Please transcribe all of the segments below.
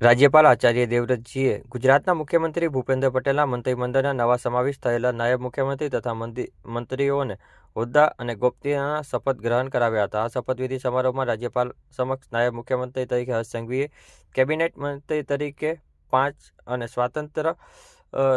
રાજ્યપાલ આચાર્ય દેવવ્રતજીએ ગુજરાતના મુખ્યમંત્રી ભૂપેન્દ્ર પટેલના મંત્રીમંડળના નવા સમાવેશ થયેલા નાયબ મુખ્યમંત્રી તથા મંત્રીઓને હોદ્દા અને ગોપનીયતાના શપથ ગ્રહણ કરાવ્યા હતા. આ શપથવિધિ સમારોહમાં રાજ્યપાલ સમક્ષ નાયબ મુખ્યમંત્રી તરીકે હર્ષ સંઘવીએ, કેબિનેટ મંત્રી તરીકે 5 અને સ્વતંત્ર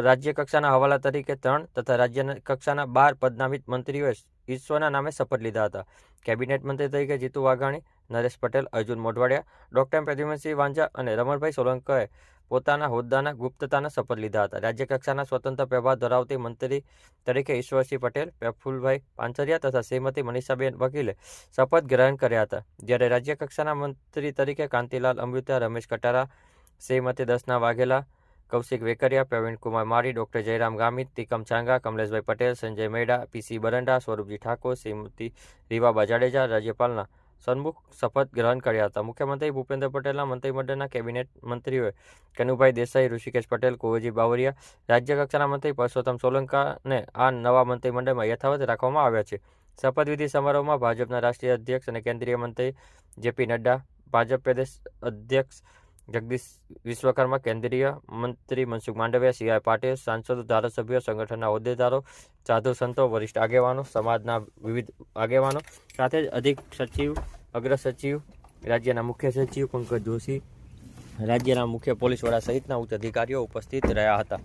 રાજ્ય કક્ષાના હવાલા તરીકે 3 તથા રાજ્ય કક્ષાના 12 પદનામિત મંત્રીઓએ ઈશ્વરના નામે શપથ લીધા હતા. કેબિનેટ મંત્રી તરીકે જીતુ વાઘાણી, નરેશ પટેલ, અર્જુન મોઢવાડિયા, ડોક્ટર પ્રદ્યુમનસિંહ વાંઝા અને રમણભાઈ સોલંકીએ પોતાના હોદ્દાના ગુપ્તતાના શપથ લીધા હતા. રાજ્ય કક્ષાના સ્વતંત્ર પ્રભાર ધરાવતી મંત્રી તરીકે ઈશ્વરસિંહ પટેલ, પ્રફુલભાઈ પાનસરિયા તથા શ્રીમતી મનીષાબેન વકીલે શપથ ગ્રહણ કર્યા હતા. જ્યારે રાજ્ય કક્ષાના મંત્રી તરીકે કાંતિલાલ અમૃતિયા, રમેશ કટારા, શ્રીમતી દર્શના વાઘેલા, કૌશિક વેકરિયા, પ્રવીણકુમાર માળી, ડોક્ટર જયરામ ગામિત, તિકમ છાંગા, કમલેશભાઈ પટેલ, સંજય મેડા, પીસી બરંડા, સ્વરૂપજી ઠાકોર, શ્રીમતી રીવાબા જાડેજા રાજ્યપાલના સન્મુખ શપથ ગ્રહણ કર્યા હતા. મુખ્યમંત્રી ભૂપેન્દ્ર પટેલના મંત્રીમંડળના કેબિનેટ મંત્રીઓએ કનુભાઈ દેસાઈ, ઋષિકેશ પટેલ, કુંવરજી બાવળિયા, રાજ્ય કક્ષાના મંત્રી પરસોત્તમ સોલંકાને આ નવા મંત્રીમંડળમાં યથાવત રાખવામાં આવ્યા છે. શપથવિધિ સમારોહમાં ભાજપના રાષ્ટ્રીય અધ્યક્ષ અને કેન્દ્રીય મંત્રી જેપી નડ્ડા, ભાજપ પ્રદેશ અધ્યક્ષ જગદીશ વિશ્વકર્મા, કેન્દ્રીય મંત્રી મનસુખ માંડવિયા, સી.આર. પાટીલ, સાંસદો, ધારાસભ્યો, સંગઠનના હોદ્દેદારો, સાધુ સંતો, વરિષ્ઠ આગેવાનો, સમાજના વિવિધ આગેવાનો સાથે જ અધિક સચિવ, અગ્ર સચિવ, રાજ્યના મુખ્ય સચિવ પંકજ જોશી, રાજ્યના મુખ્ય પોલીસ વડા સહિતના ઉચ્ચ અધિકારીઓ ઉપસ્થિત રહ્યા હતા.